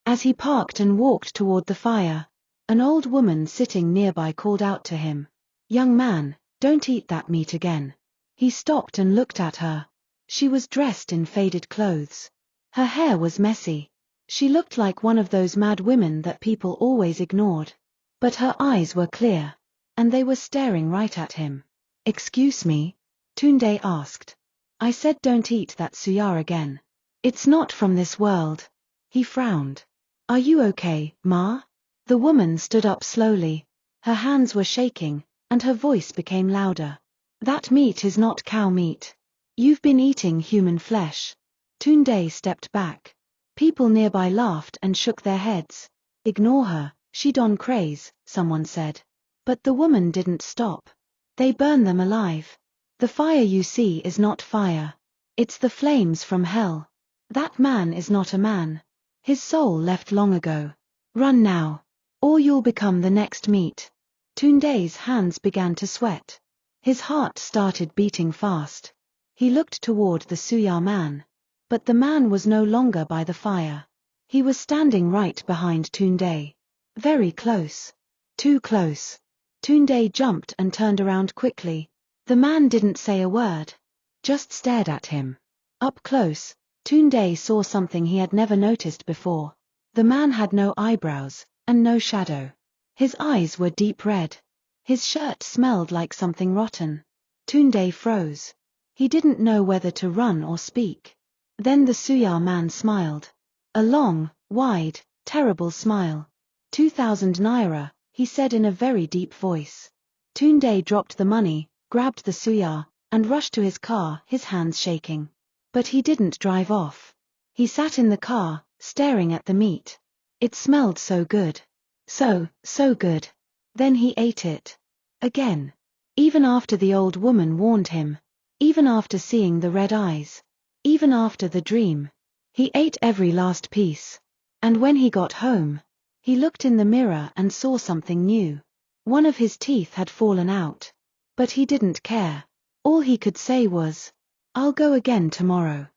As he parked and walked toward the fire, an old woman sitting nearby called out to him, "Young man, don't eat that meat again." He stopped and looked at her. She was dressed in faded clothes. Her hair was messy. She looked like one of those mad women that people always ignored. But her eyes were clear, and they were staring right at him. "Excuse me?" Tunde asked. "I said don't eat that suya again. It's not from this world." He frowned. "Are you okay, Ma?" The woman stood up slowly. Her hands were shaking, and her voice became louder. "That meat is not cow meat. You've been eating human flesh." Tunde stepped back. People nearby laughed and shook their heads. "Ignore her, she don't craze," someone said. But the woman didn't stop. "They burn them alive. The fire you see is not fire. It's the flames from hell. That man is not a man. His soul left long ago. Run now, or you'll become the next meat." Tunde's hands began to sweat. His heart started beating fast. He looked toward the Suya man. But the man was no longer by the fire. He was standing right behind Tunde. Very close. Too close. Tunde jumped and turned around quickly. The man didn't say a word. Just stared at him. Up close, Tunde saw something he had never noticed before. The man had no eyebrows, and no shadow. His eyes were deep red. His shirt smelled like something rotten. Tunde froze. He didn't know whether to run or speak. Then the Suya man smiled. A long, wide, terrible smile. 2,000 naira, he said in a very deep voice. Tunde dropped the money, grabbed the Suya, and rushed to his car, his hands shaking. But he didn't drive off. He sat in the car, staring at the meat. It smelled so good. So good. Then he ate it. Again. Even after the old woman warned him. Even after seeing the red eyes. Even after the dream. He ate every last piece. And when he got home, he looked in the mirror and saw something new. One of his teeth had fallen out. But he didn't care. All he could say was, "I'll go again tomorrow."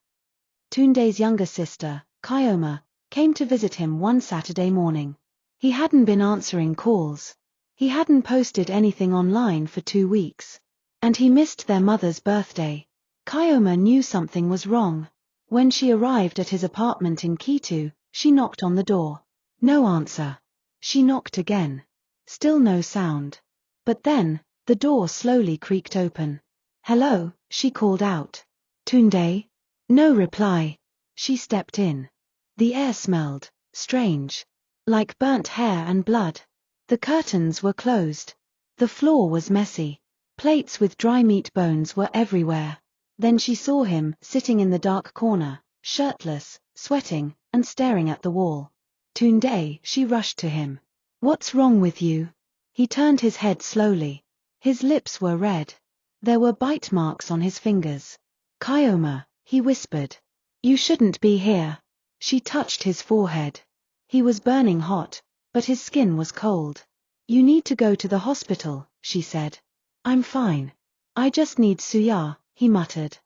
Tunde's younger sister, Kyoma, came to visit him one Saturday morning. He hadn't been answering calls. He hadn't posted anything online for 2 weeks. And he missed their mother's birthday. Kyoma knew something was wrong. When she arrived at his apartment in Kitu, she knocked on the door. No answer. She knocked again. Still no sound. But then, the door slowly creaked open. "Hello," she called out. "Tunde?" No reply. She stepped in. The air smelled strange. Like burnt hair and blood. The curtains were closed. The floor was messy. Plates with dry meat bones were everywhere. Then she saw him, sitting in the dark corner, shirtless, sweating, and staring at the wall. "Tunde," she rushed to him. "What's wrong with you?" He turned his head slowly. His lips were red. There were bite marks on his fingers. "Kyoma," he whispered. "You shouldn't be here." She touched his forehead. He was burning hot, but his skin was cold. "You need to go to the hospital," she said. "I'm fine. I just need suya," he muttered.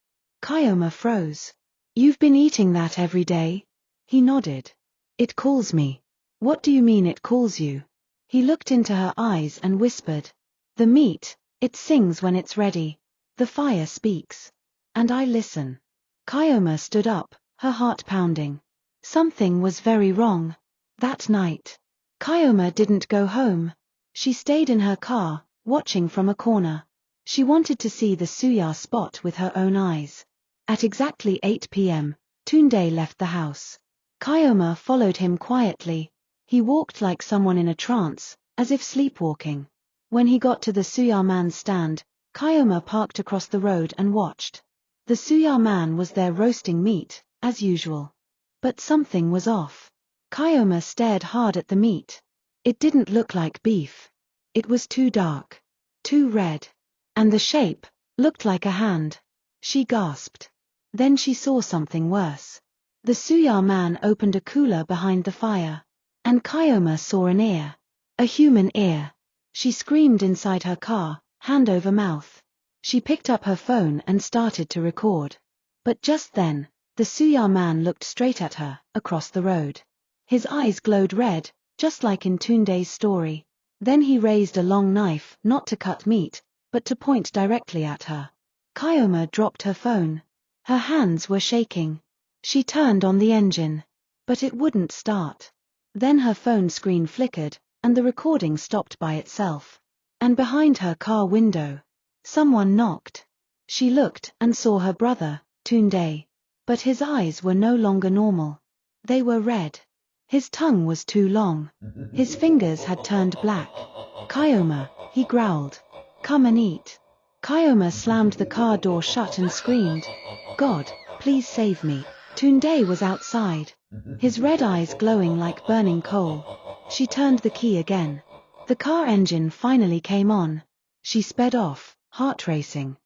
Kyoma froze. "You've been eating that every day?" He nodded. "It calls me." "What do you mean it calls you?" He looked into her eyes and whispered. "The meat, it sings when it's ready. The fire speaks. And I listen." Kyoma stood up, her heart pounding. Something was very wrong. That night, Kyoma didn't go home. She stayed in her car, watching from a corner. She wanted to see the Suya spot with her own eyes. At exactly 8 p.m., Tunde left the house. Kyoma followed him quietly. He walked like someone in a trance, as if sleepwalking. When he got to the Suya man's stand, Kyoma parked across the road and watched. The Suya man was there roasting meat, as usual. But something was off. Kyoma stared hard at the meat. It didn't look like beef. It was too dark. Too red. And the shape looked like a hand. She gasped. Then she saw something worse. The Suya man opened a cooler behind the fire. And Kyoma saw an ear. A human ear. She screamed inside her car, hand over mouth. She picked up her phone and started to record. But just then, The Suya man looked straight at her, across the road. His eyes glowed red, just like in Tunde's story. Then he raised a long knife, not to cut meat, but to point directly at her. Kyoma dropped her phone. Her hands were shaking. She turned on the engine. But it wouldn't start. Then her phone screen flickered, and the recording stopped by itself. And behind her car window, someone knocked. She looked and saw her brother, Tunde. But his eyes were no longer normal. They were red. His tongue was too long. His fingers had turned black. Kyoma, he growled. Come and eat. Kyoma slammed the car door shut and screamed, God, please save me. Tunde was outside, his red eyes glowing like burning coal. She turned the key again. The car engine finally came on. She sped off, heart racing.